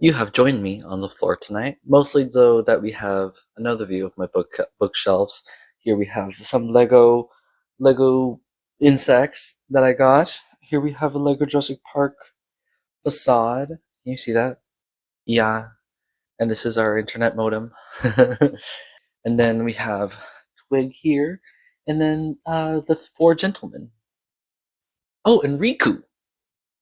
You have joined me on the floor tonight, mostly so that we have another view of my bookshelves. Here we have some Lego insects that I got. Here we have a Lego Jurassic Park facade. Can you see that? Yeah, and this is our internet modem. And then we have Twig here, and then the four gentlemen. Oh, and Riku.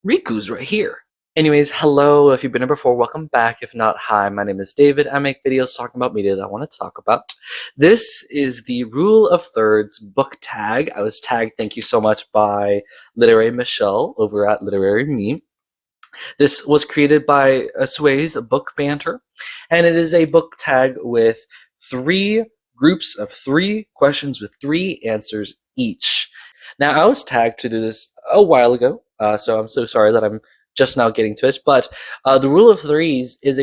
Riku's right here. Anyways, hello. If you've been here before, welcome back. If not, hi, my name is David. I make videos talking about media that I want to talk about. This is the Rule of Thirds book tag. I was tagged, thank you so much, by Literary Michelle over at Literary Me. This was created by Sway's Book Banter, and it is a book tag with 3 groups of 3 questions with 3 answers each. Now, I was tagged to do this a while ago, so I'm so sorry that I'm just now getting to it, but the rule of threes is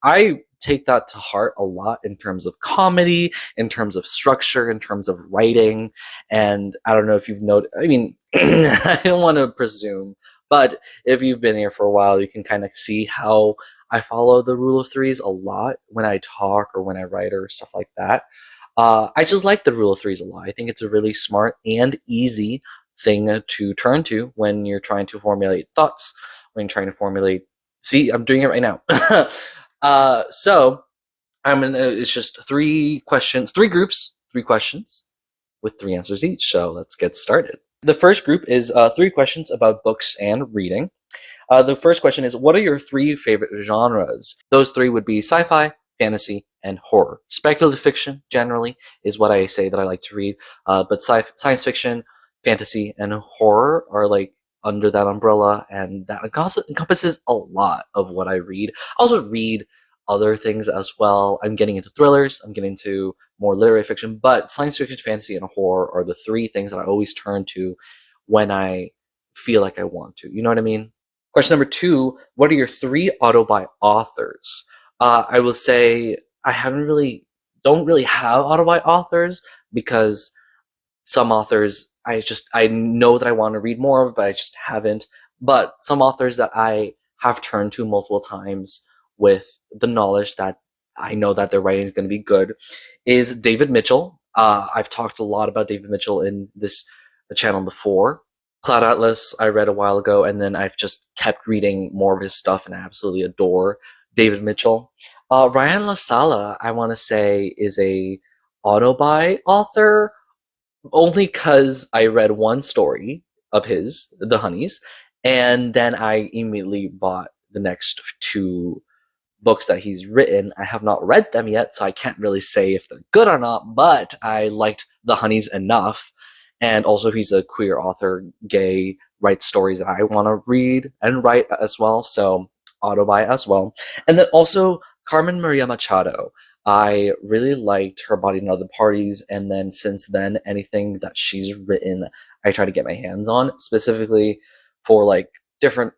I take that to heart a lot in terms of comedy, in terms of structure, in terms of writing, and I don't know if you've noticed, I don't want to presume, but if you've been here for a while, you can kind of see how I follow the rule of threes a lot when I talk or when I write or stuff like that. I just like the rule of threes a lot. I think it's a really smart and easy thing to turn to when you're trying to formulate thoughts, when you're trying to formulate. See, I'm doing it right now. So it's just 3 questions, 3 groups, 3 questions with 3 answers each. So let's get started. The first group is 3 questions about books and reading. The first question is, what are your 3 favorite genres? Those 3 would be sci-fi, fantasy, and horror. Speculative fiction, generally, is what I say that I like to read, but science fiction, fantasy, and horror are like under that umbrella, and that encompasses a lot of what I read. I also read other things as well. I'm getting into thrillers, I'm getting into more literary fiction, but science fiction, fantasy, and horror are the 3 things that I always turn to when I feel like I want to. You know what I mean? Question number 2, what are your 3 auto-buy authors? I will say I don't really have auto-buy authors because some authors I know that I want to read more of, but I just haven't. But some authors that I have turned to multiple times with the knowledge that I know that their writing is going to be good is David Mitchell. I've talked a lot about David Mitchell in this channel before. Cloud Atlas I read a while ago, and then I've just kept reading more of his stuff, and I absolutely adore David Mitchell. Ryan LaSala, I want to say, is a auto-buy author, only because I read one story of his, The Honeys, and then I immediately bought the next 2 books that he's written. I have not read them yet, so I can't really say if they're good or not, but I liked The Honeys enough. And also, he's a queer author, gay, writes stories that I want to read and write as well, so auto-buy as well. And then also, Carmen Maria Machado. I really liked Her Body and Other Parties, and then since then, anything that she's written, I try to get my hands on, specifically for like different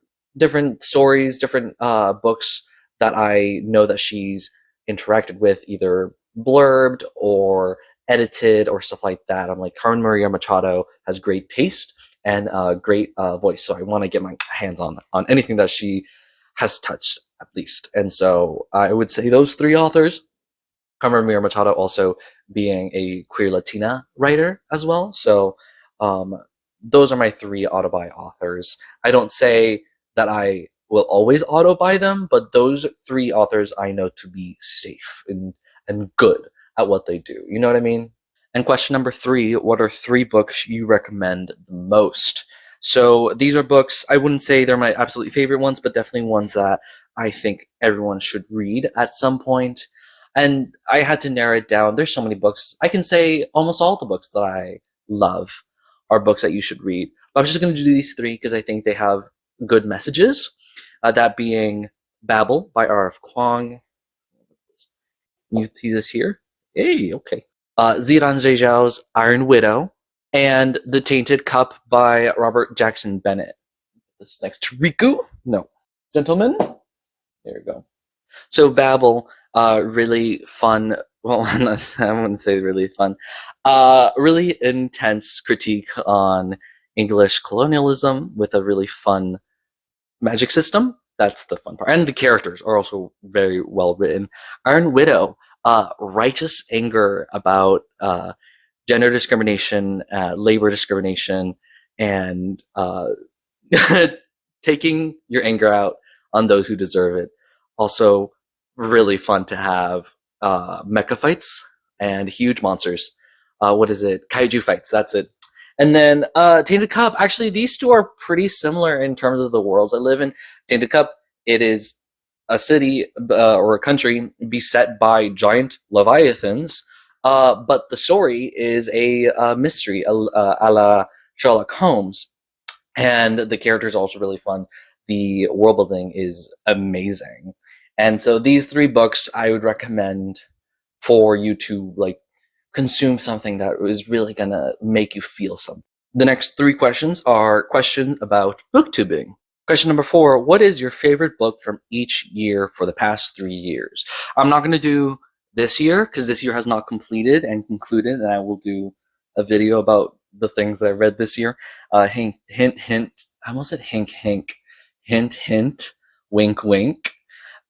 stories, different books that I know that she's interacted with, either blurbed or edited or stuff like that. I'm like, Carmen Maria Machado has great taste and great voice, so I want to get my hands on anything that she has touched, at least. And so I would say those 3 authors. Carmen Maria Machado also being a queer Latina writer as well. So those are my 3 auto-buy authors. I don't say that I will always auto-buy them, but those 3 authors I know to be safe and good at what they do. You know what I mean? And question number 3, what are 3 books you recommend the most? So these are books, I wouldn't say they're my absolutely favorite ones, but definitely ones that I think everyone should read at some point. And I had to narrow it down. There's so many books. I can say almost all the books that I love are books that you should read. But I'm just going to do these 3 because I think they have good messages. That being Babel by R.F. Kuang. You see this here? Hey, okay. Ziran Zhejiao's Iron Widow, and The Tainted Cup by Robert Jackson Bennett. This next to Riku? No. Gentlemen? There we go. So Babel, really fun, well, I wouldn't say really fun, really intense critique on English colonialism with a really fun magic system that's the fun part. And the characters are also very well written. Iron Widow, righteous anger about gender discrimination, labor discrimination, and taking your anger out on those who deserve it. Also, really fun to have mecha fights and huge monsters. What is it? Kaiju fights. That's it. And then Tainted Cup. Actually, these two are pretty similar in terms of the worlds I live in. Tainted Cup. It is a city or a country beset by giant leviathans, but the story is a mystery, a la Sherlock Holmes, and the characters are also really fun. The world building is amazing, and so these three books I would recommend for you to like consume something that is really gonna make you feel something. The next three questions are questions about booktubing. Question number 4, what is your favorite book from each year for the past 3 years? I'm not going to do this year because this year has not completed and concluded, and I will do a video about the things that I read this year. Hint, hint, hint. I almost said hink, hink. Hint, hint. Wink, wink.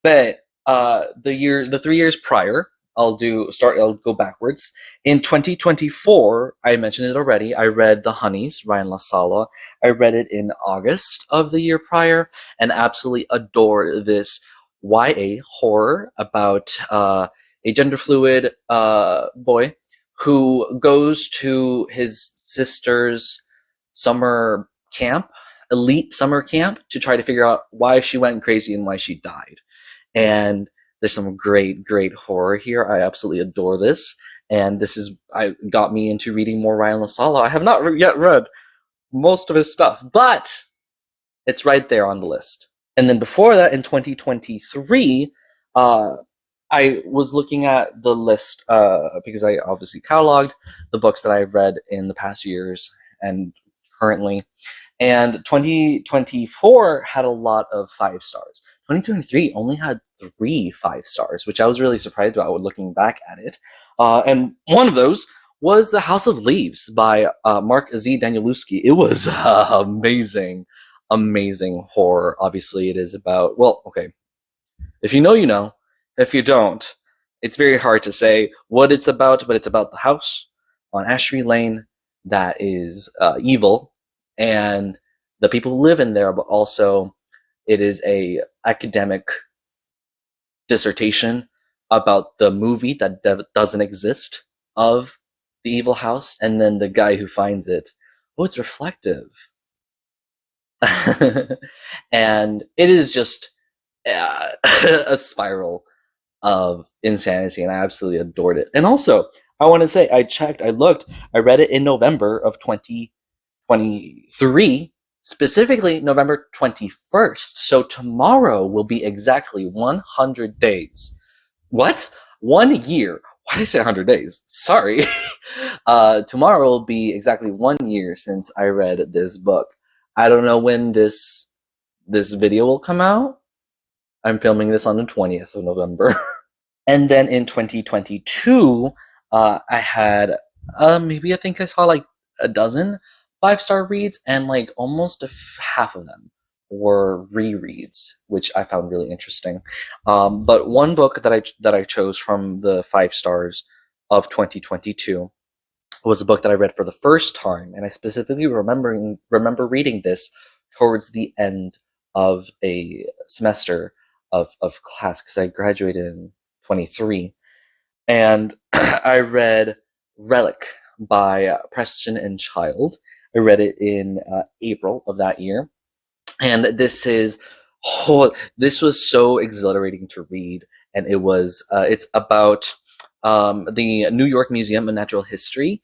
But the 3 years prior, I'll go backwards. In 2024, I mentioned it already, I read The Honeys, Ryan LaSala. I read it in August of the year prior and absolutely adored this YA horror about a gender fluid boy who goes to his sister's summer camp, elite summer camp, to try to figure out why she went crazy and why she died. And there's some great horror here. I absolutely adore this, and I got me into reading more Ryan LaSala. I have not yet read most of his stuff, but it's right there on the list. And then before that, in 2023, I was looking at the list because I obviously cataloged the books that I've read in the past years and currently. And 2024 had a lot of 5 stars. 2023 only had 3 5 stars, which I was really surprised about looking back at it. And one of those was The House of Leaves by Mark Z. Danielewski. It was amazing horror. Obviously, it is about, well, okay. If you know, you know. If you don't, it's very hard to say what it's about, but it's about the house on Ashtree Lane that is evil, and the people who live in there, but also it is a academic dissertation about the movie that doesn't exist of the evil house, and then the guy who finds it. Oh, it's reflective. And it is just a spiral of insanity, and I absolutely adored it. And also, I want to say, I read it in November of 2023, specifically November 21st. So tomorrow will be exactly 100 days. What? 1 year. Why did I say 100 days? Sorry. Tomorrow will be exactly 1 year since I read this book. I don't know when this video will come out. I'm filming this on the 20th of November. And then in 2022, I had maybe I think I saw like a dozen 5-star reads, and like almost half of them were rereads, which I found really interesting. But one book that I chose from the 5 stars of 2022 was a book that I read for the first time, and I specifically remember reading this towards the end of a semester of class, because I graduated in 23, and I read Relic by Preston and Child. I read it in April of that year, and this was so exhilarating to read, and it's about the New York Museum of Natural History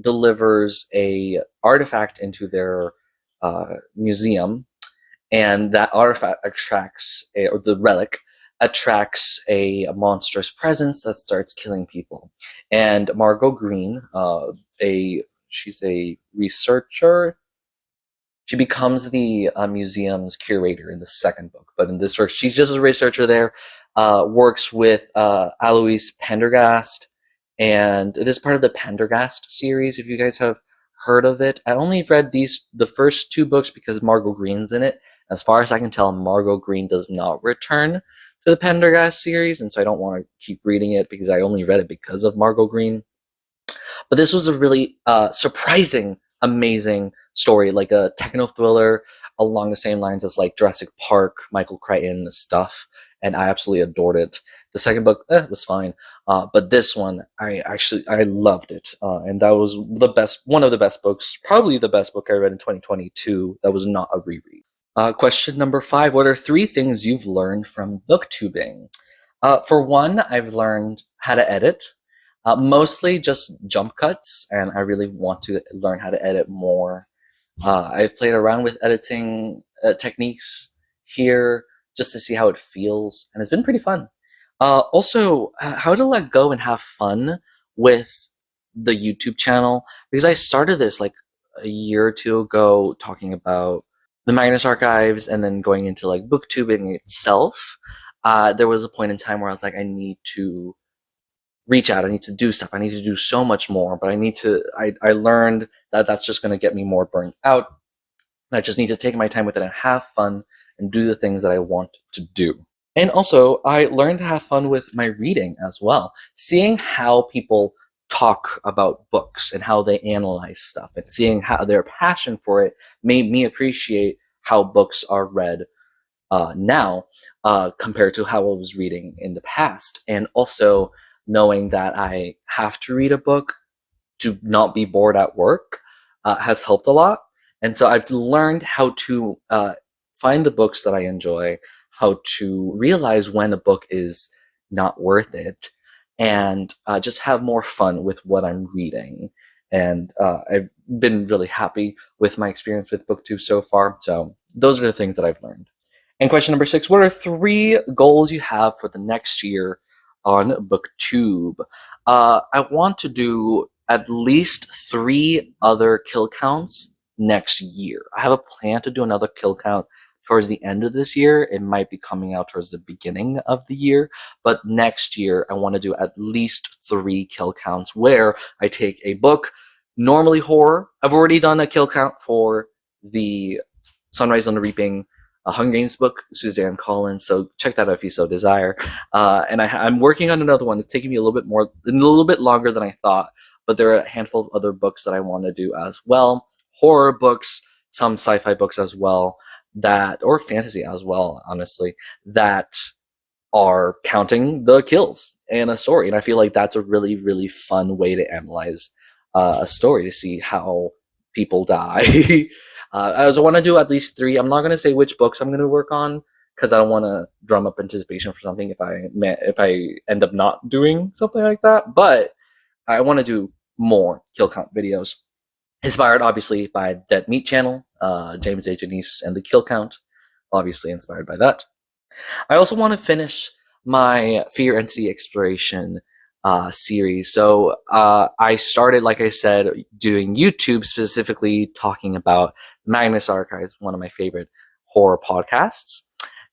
delivers a artifact into their museum, and that artifact or the relic attracts a monstrous presence that starts killing people. And Margot Green, she's a researcher. She becomes the museum's curator in the second book, but in this first, she's just a researcher there. Works with Alois Pendergast, and this is part of the Pendergast series. If you guys have heard of it, I only read the first 2 books because Margot Green's in it, As far as I can tell, Margot Green does not return to the Pendergast series, and so I don't want to keep reading it because I only read it because of Margot Green. But this was a really surprising, amazing story, like a techno thriller along the same lines as like Jurassic Park, Michael Crichton stuff, and I absolutely adored it. The second book was fine, but this one I loved it, and that was one of the best books, probably the best book I read in 2022. That was not a reread. Question number 5: what are 3 things you've learned from booktubing? For one, I've learned how to edit. Mostly just jump cuts, and I really want to learn how to edit more. I've played around with editing techniques here just to see how it feels, and it's been pretty fun. Also, how to let go and have fun with the YouTube channel, because I started this like a year or two ago talking about the Magnus Archives and then going into like booktubing itself. There was a point in time where I was like, I need to reach out. I need to do stuff. I need to do so much more, but I learned that that's just going to get me more burnt out. I just need to take my time with it and have fun and do the things that I want to do. And also, I learned to have fun with my reading as well. Seeing how people talk about books and how they analyze stuff and seeing how their passion for it made me appreciate how books are read now compared to how I was reading in the past. And also knowing that I have to read a book to not be bored at work has helped a lot. And so I've learned how to find the books that I enjoy, how to realize when a book is not worth it, and just have more fun with what I'm reading. And I've been really happy with my experience with BookTube so far. So those are the things that I've learned. And question number 6: what are 3 goals you have for the next year on BookTube? I want to do at least 3 other kill counts next year. I have a plan to do another kill count towards the end of this year. It might be coming out towards the beginning of the year, but next year I want to do at least 3 kill counts where I take a book, normally horror. I've already done a kill count for the Sunrise on the Reaping, a Hunger Games book, Suzanne Collins. So check that out if you so desire. And I'm working on another one. It's taking me a little bit longer than I thought, but there are a handful of other books that I want to do as well. Horror books, some sci-fi books as well, or fantasy as well, honestly, that are counting the kills in a story. And I feel like that's a really, really fun way to analyze a story, to see how people die. I also want to do at least 3. I'm not going to say which books I'm going to work on because I don't want to drum up anticipation for something if I end up not doing something like that. But I want to do more kill count videos, inspired obviously by Dead Meat channel, James A. Janice and the kill count, obviously inspired by that. I also want to finish my Fear Entity Exploration series. So I started, like I said, doing YouTube, specifically talking about Magnus Archives, one of my favorite horror podcasts.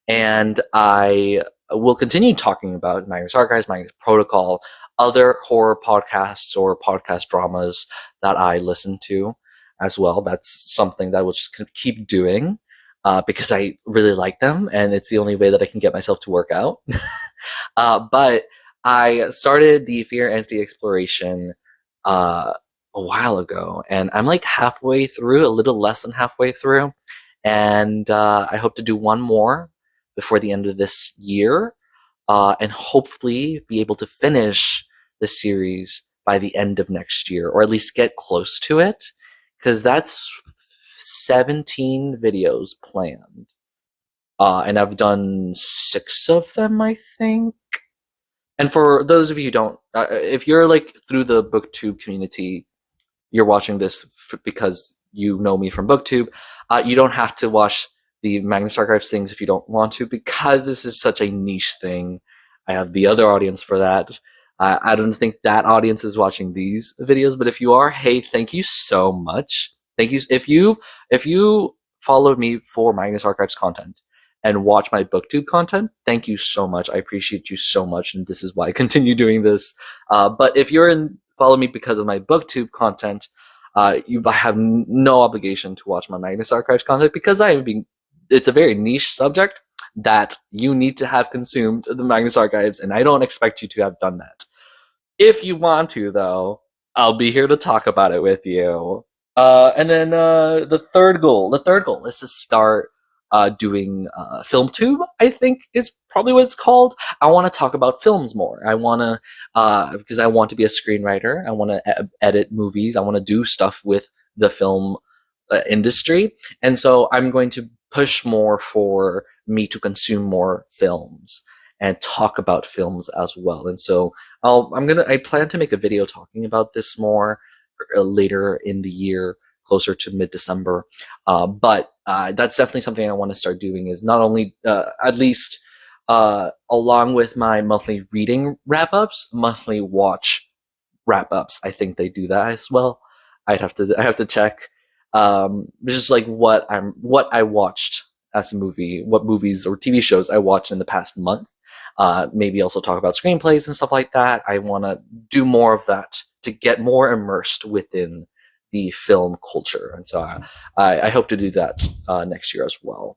And I will continue talking about Magnus Archives, Magnus Protocol, other horror podcasts or podcast dramas that I listen to as well. That's something that I will just keep doing because I really like them, and it's the only way that I can get myself to work out. But I started the Fear Entity Exploration a while ago, and I'm like halfway through, a little less than halfway through, and I hope to do one more before the end of this year, and hopefully be able to finish the series by the end of next year, or at least get close to it, because that's 17 videos planned, and I've done 6 of them, I think. And for those of you who don't, if you're like through the BookTube community, you're watching this because you know me from BookTube, you don't have to watch the Magnus Archives things if you don't want to, because this is such a niche thing. I have the other audience for that. I don't think that audience is watching these videos, but if you are, hey, thank you so much. Thank you. If you followed me for Magnus Archives content and watch my BookTube content, thank you so much. I appreciate you so much, and this is why I continue doing this. But if follow me because of my BookTube content, you have no obligation to watch my Magnus Archives content, because I am being it's a very niche subject that you need to have consumed the Magnus Archives, and I don't expect you to have done that. If you want to, though, I'll be here to talk about it with you. And then the third goal is to start doing FilmTube. I think is probably what it's called. I want to talk about films more. I want to because I want to be a screenwriter. I want to edit movies. I want to do stuff with the film industry, and so I'm going to push more for me to consume more films and talk about films as well. And so I plan to make a video talking about this more later in the year, closer to mid-December. But that's definitely something I want to start doing, is not only at least along with my monthly reading wrap-ups, monthly watch wrap-ups. I think they do that as well. I have to check. Just like what I watched as a movie, what movies or TV shows I watched in the past month. Maybe also talk about screenplays and stuff like that. I want to do more of that to get more immersed within the film culture, and so I hope to do that next year as well.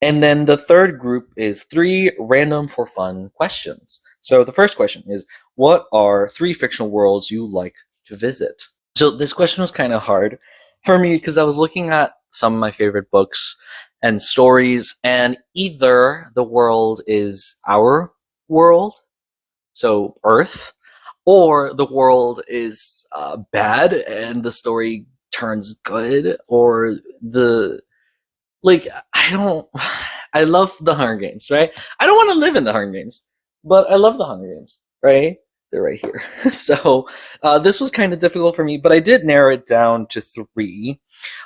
And then the third group is 3 random for fun questions. So the first question is, what are 3 fictional worlds you like to visit? So this question was kind of hard for me because I was looking at some of my favorite books and stories, and either the world is our world, so Earth, or the world is bad and the story turns good, or the like I don't I love the Hunger Games, right? I don't want to live in the Hunger Games, but I love the Hunger Games, right? They're right here. So this was kind of difficult for me, but I did narrow it down to 3.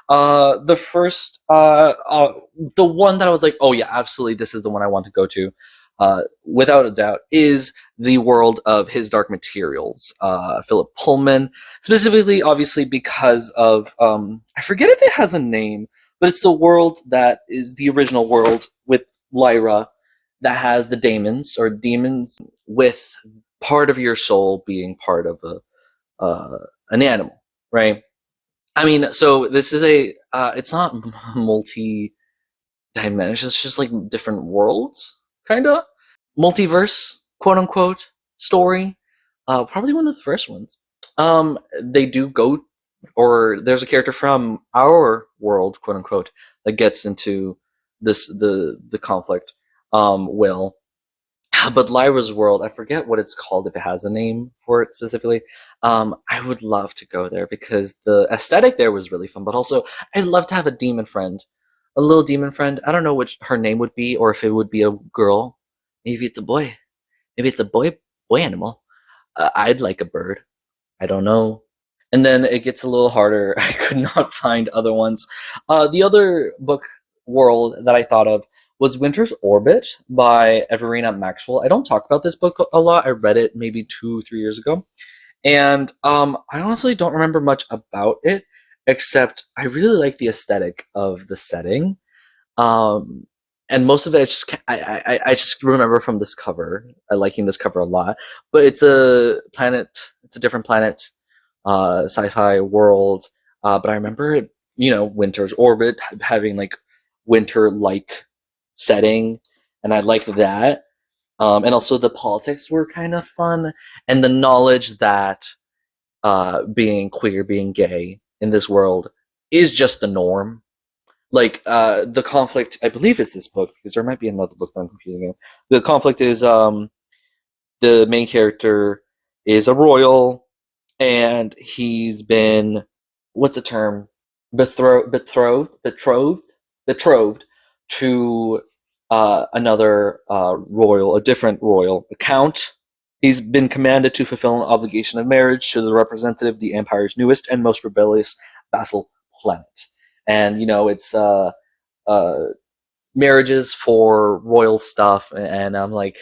The first, the one that I was like, oh yeah, absolutely, this is the one I want to go to, without a doubt, is the world of His Dark Materials, Philip Pullman, specifically, obviously, because of, I forget if it has a name, but it's the world that is the original world with Lyra, that has the daemons, or demons, with part of your soul being part of an animal, right? I mean, so this is it's not multi-dimensional, it's just like different worlds, kind of. Multiverse, quote unquote, story. Probably one of the first ones. They do go, or there's a character from our world, quote unquote, that gets into the conflict. Will. But Lyra's world, I forget what it's called, if it has a name for it specifically. I would love to go there because the aesthetic there was really fun, but also I'd love to have a demon friend, a little demon friend. I don't know which her name would be, or if it would be a girl. Maybe it's a boy. Maybe it's a boy animal. I'd like a bird. I don't know. And then it gets a little harder. I could not find other ones. The other book world that I thought of was Winter's Orbit by Everina Maxwell. I don't talk about this book a lot. I read it maybe 2-3 years ago. And I honestly don't remember much about it, except I really like the aesthetic of the setting. Um, and most of it, I just remember from this cover. I liking this cover a lot. But it's a planet. It's a different planet, sci-fi world. But I remember it, Winter's Orbit having like winter-like setting, and I liked that. And also the politics were kind of fun, and the knowledge that being queer, being gay in this world is just the norm. Like the conflict, I believe it's this book, because there might be another book that I'm confusing it. The conflict is the main character is a royal, and he's been, what's the term, betrothed to another royal, a different royal, a count. He's been commanded to fulfill an obligation of marriage to the representative of the Empire's newest and most rebellious vassal planet. And, it's marriages for royal stuff, and I'm like,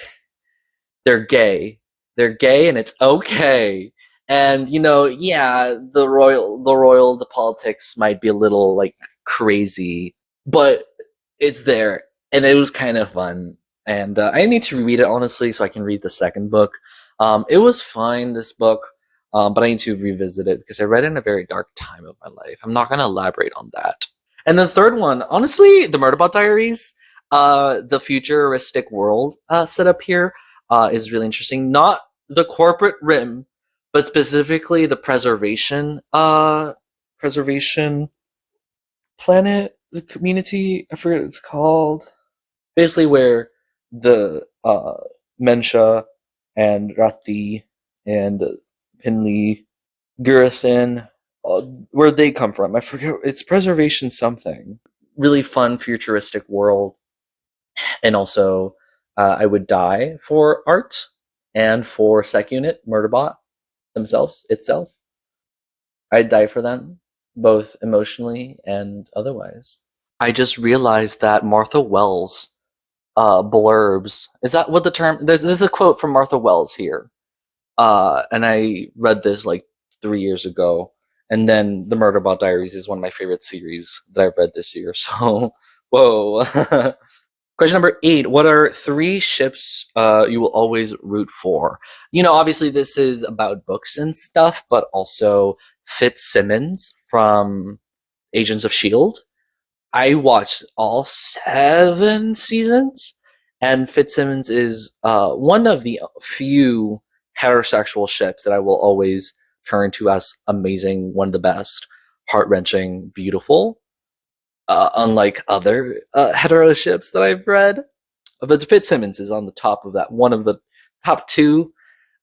they're gay. They're gay, and it's okay. And, yeah, the politics might be a little, like, crazy, but it's there, and it was kind of fun. And I need to read it, honestly, so I can read the second book. It was fine, this book, but I need to revisit it because I read it in a very dark time of my life. I'm not going to elaborate on that. And then the third one, honestly, the Murderbot Diaries. The futuristic world setup here is really interesting. Not the corporate rim, but specifically the preservation planet, the community. I forget what it's called. Basically, where the Mensha and Rathi and Pinley, Gurathin, where they come from. I forget. It's preservation something. Really fun futuristic world, and also I would die for art and for Sec Unit Murderbot themselves itself. I'd die for them, both emotionally and otherwise. I just realized that Martha Wells blurbs, is that what the term? There's a quote from Martha Wells here, and I read this like 3 years ago. And then The Murderbot Diaries is one of my favorite series that I've read this year. So, whoa. Question number 8. What are 3 ships you will always root for? You know, obviously this is about books and stuff, but also Fitzsimmons from Agents of S.H.I.E.L.D. I watched all 7 seasons, and Fitzsimmons is one of the few heterosexual ships that I will always turn to as amazing, one of the best, heart-wrenching, beautiful, unlike other hetero ships that I've read. But Fitzsimmons is on the top of that. One of the top 2.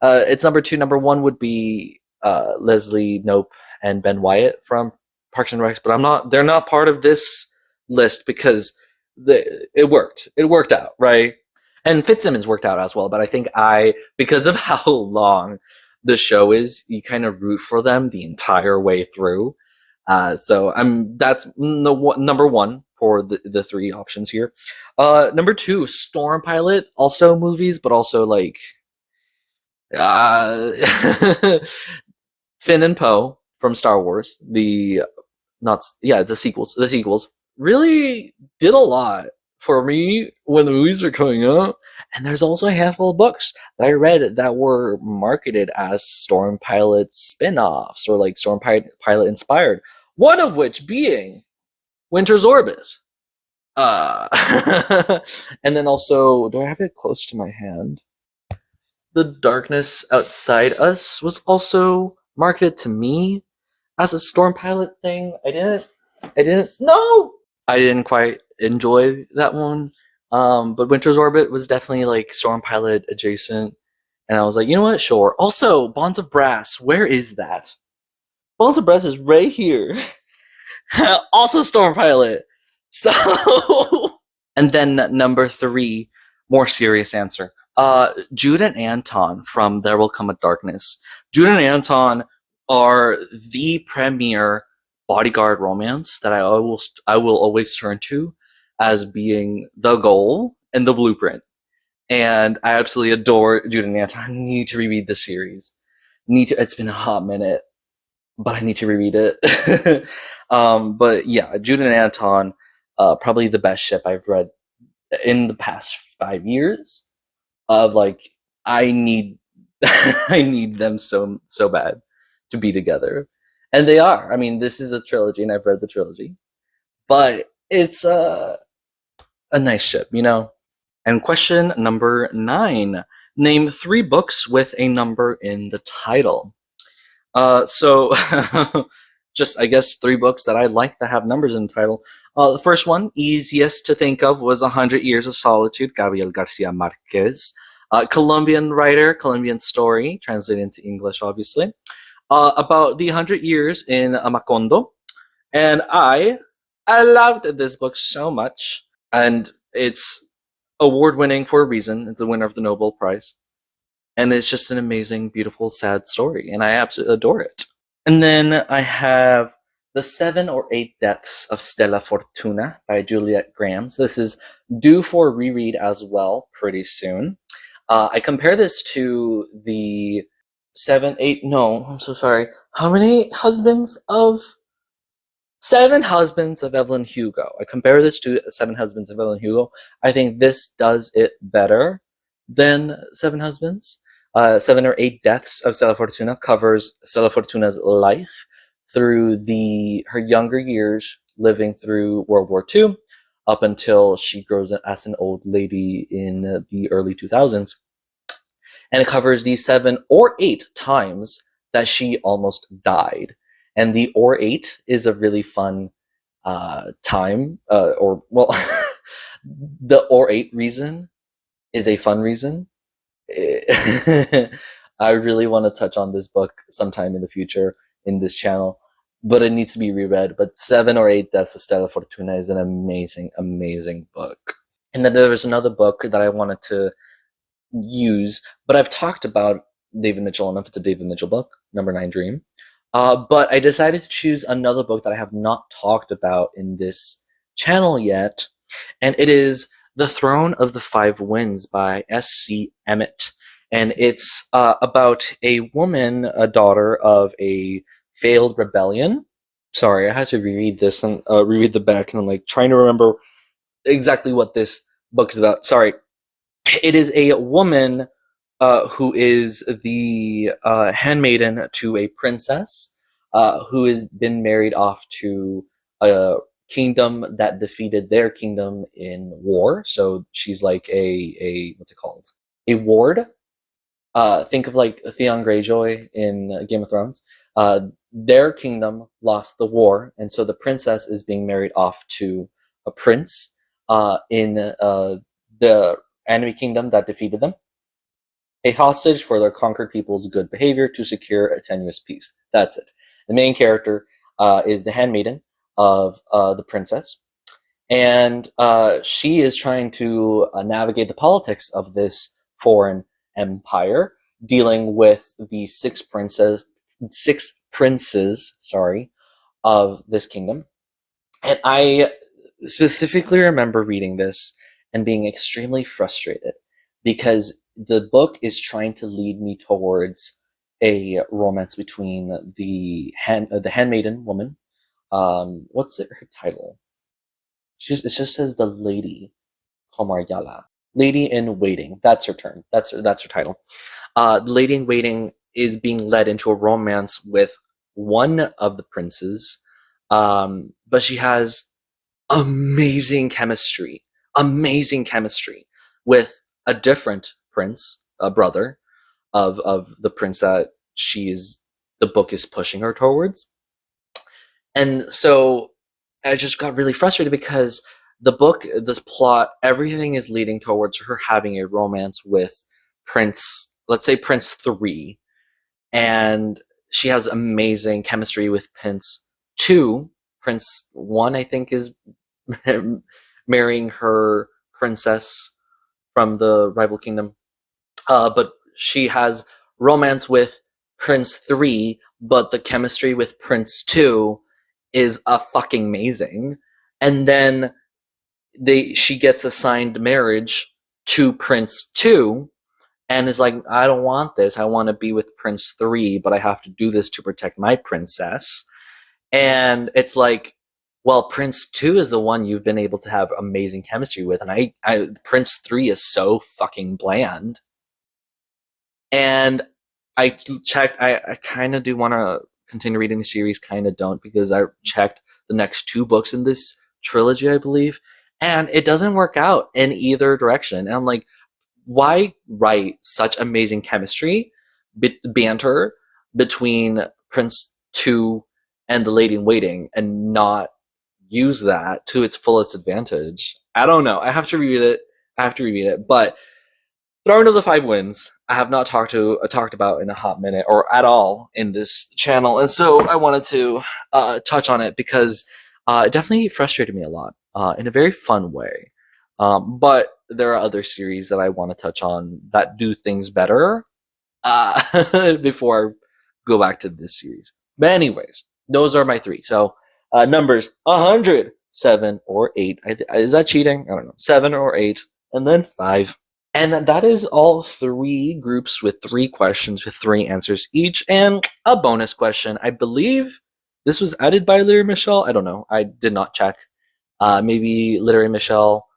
It's number 2. Number 1 would be Leslie Knope and Ben Wyatt from Parks and Recs, but I'm not. They're not part of this list because it worked. It worked out, right? And Fitzsimmons worked out as well. But I think because of how long the show is, you kind of root for them the entire way through. So that's number 1 for the 3 options here. Number 2, Storm Pilot, also movies, but also like uh, Finn and Poe from Star Wars. The sequels really did a lot for me when the movies were coming up. And there's also a handful of books that I read that were marketed as Storm Pilot spin-offs or like Storm Pilot inspired. One of which being Winter's Orbit. And then also, do I have it close to my hand? The Darkness Outside Us was also marketed to me as a Storm Pilot thing. I didn't quite enjoy that one. But Winter's Orbit was definitely like Storm Pilot adjacent. And I was like, you know what? Sure. Also, Bonds of Brass. Where is that? Bonds of Brass is right here. Also Storm Pilot. So, and then number 3, more serious answer. Jude and Anton from There Will Come a Darkness. Jude and Anton are the premier bodyguard romance that I will always turn to as being the goal and the blueprint. And I absolutely adore Jude and Anton. I need to reread the series. It's been a hot minute, but I need to reread it. But yeah, Jude and Anton, probably the best ship I've read in the past 5 years. Of like, I need I need them so bad to be together, and they are. I mean, this is a trilogy, and I've read the trilogy, but it's a nice ship, you know. And question number 9: name 3 books with a number in the title. So just, I guess, 3 books that I like that have numbers in the title. The first one, easiest to think of, was 100 Years of Solitude, Gabriel Garcia Marquez. Colombian writer, Colombian story, translated into English, obviously, about the 100 years in Macondo. And I loved this book so much. And it's award-winning for a reason. It's the winner of the Nobel Prize. And it's just an amazing, beautiful, sad story. And I absolutely adore it. And then I have The 7 or 8 Deaths of Stella Fortuna by Juliet Graham. So this is due for reread as well pretty soon. I compare this to the 7 Husbands of Evelyn Hugo. I compare this to 7 Husbands of Evelyn Hugo. I think this does it better than 7 Husbands. 7 or 8 Deaths of Stella Fortuna covers Stella Fortuna's life through her younger years living through World War II up until she grows up as an old lady in the early 2000s. And it covers the 7 or 8 times that she almost died. And the or 8 is a really fun time, or, well, the or 8 reason is a fun reason. I really want to touch on this book sometime in the future in this channel, but it needs to be reread. But 7 or 8 Deaths of Stella Fortuna is an amazing, amazing book. And then there was another book that I wanted to use, but I've talked about David Mitchell enough. It's a David Mitchell book, Number 9 Dream. But I decided to choose another book that I have not talked about in this channel yet, and it is The Throne of the Five Winds by S.C. Emmett. And it's about a woman, a daughter of a failed rebellion. Sorry, I had to reread this and reread the back, and I'm like trying to remember exactly what this book is about. Sorry. It is a woman who is the handmaiden to a princess who has been married off to a kingdom that defeated their kingdom in war. So she's like a what's it called? A ward. Think of like Theon Greyjoy in Game of Thrones. Their kingdom lost the war, and so the princess is being married off to a prince in the enemy kingdom that defeated them, a hostage for their conquered people's good behavior to secure a tenuous peace. That's it. The main character is the handmaiden of the princess, and she is trying to navigate the politics of this foreign empire, dealing with the six princes, sorry, of this kingdom. And I specifically remember reading this and being extremely frustrated because the book is trying to lead me towards a romance between the handmaiden woman. What's her title? It just says the lady Komaryala, lady in waiting. That's her term. That's her title. The lady in waiting is being led into a romance with one of the princes, but she has amazing chemistry with a different prince, a brother of the prince that the book is pushing her towards. And so I just got really frustrated because the book, this plot, everything is leading towards her having a romance with Prince, let's say Prince 3, and she has amazing chemistry with Prince 2. Prince 1, I think, is marrying her princess from the rival kingdom. But she has romance with Prince 3, but the chemistry with Prince 2 is fucking amazing. And then she gets assigned marriage to Prince 2 and is like, I don't want this. I want to be with Prince 3, but I have to do this to protect my princess. And it's like, well, Prince 2 is the one you've been able to have amazing chemistry with, and Prince 3 is so fucking bland. And I checked, I kind of do want to continue reading the series, kind of don't, because I checked the next 2 books in this trilogy, I believe, and it doesn't work out in either direction. And I'm like, why write such amazing chemistry, banter between Prince 2 and the lady in waiting and not use that to its fullest advantage? I don't know. I have to reread it. But Throne of the Five Winds, I have not talked about in a hot minute or at all in this channel, and so I wanted to touch on it because it definitely frustrated me a lot in a very fun way. But there are other series that I want to touch on that do things better before I go back to this series. But anyways, those are my 3. So numbers 100, 7 or 8. Is that cheating? I don't know. 7 or 8, and then 5. And that is all 3 groups with 3 questions with 3 answers each, and a bonus question. I believe this was added by Literary Michelle. I don't know. I did not check. Maybe Literary Michelle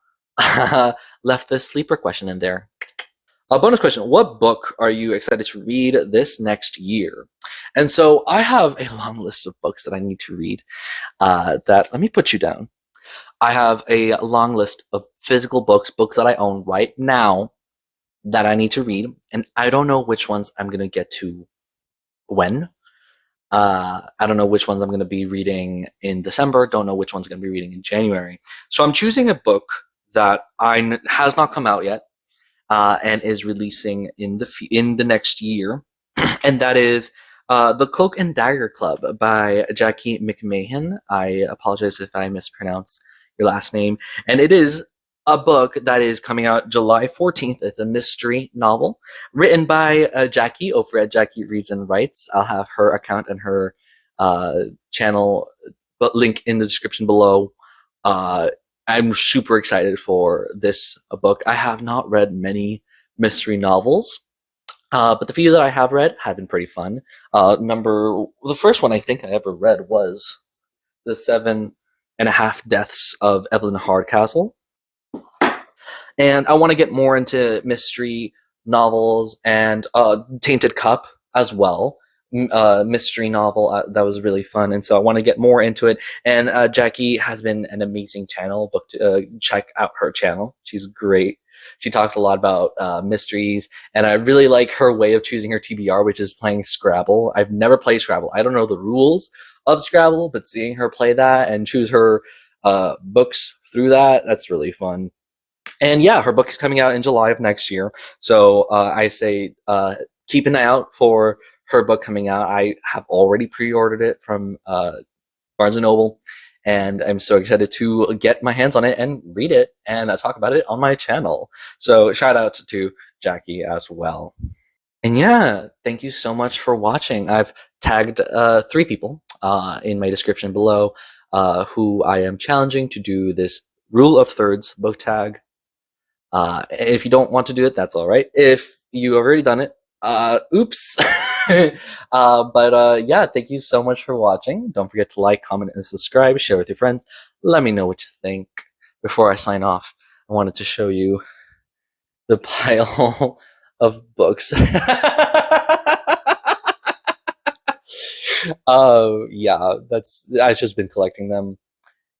left the sleeper question in there. A bonus question: what book are you excited to read this next year? And so I have a long list of books that I need to read. Let me put you down. I have a long list of physical books that I own right now that I need to read, and I don't know which ones I'm gonna get to when. I don't know which ones I'm going to be reading in December. Don't know which one's going to be reading in January. So I'm choosing a book that has not come out yet, and is releasing in the next year, and that is The Cloak and Dagger Club by Jackie McMahon. I apologize if I mispronounce your last name. And it is a book that is coming out July 14th. It's a mystery novel written by Jackie over at Jackie Reads and Writes. I'll have her account and her channel link in the description below. I'm super excited for this book. I have not read many mystery novels, but the few that I have read have been pretty fun. The first one I think I ever read was The 7.5 Deaths of Evelyn Hardcastle. And I want to get more into mystery novels and Tainted Cup as well. Mystery novel that was really fun, and so I want to get more into it. And Jackie has been an amazing channel. Check out her channel; she's great. She talks a lot about mysteries, and I really like her way of choosing her TBR, which is playing Scrabble. I've never played Scrabble. I don't know the rules of Scrabble, but seeing her play that and choose her books through that's really fun. And yeah, her book is coming out in July of next year. So I say keep an eye out for her book coming out. I have already pre-ordered it from Barnes & Noble, and I'm so excited to get my hands on it and read it and talk about it on my channel. So shout out to Jackie as well. And yeah, thank you so much for watching. I've tagged 3 people in my description below who I am challenging to do this Rule of Thirds book tag. If you don't want to do it, that's all right. If you have already done it, oops. Yeah, thank you so much for watching. Don't forget to like, comment, and subscribe. Share with your friends. Let me know what you think. Before I sign off, I wanted to show you the pile of books. Yeah, I've just been collecting them.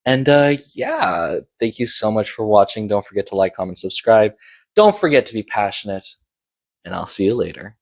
And yeah, thank you so much for watching. Don't forget to like, comment, subscribe. Don't forget to be passionate, and I'll see you later.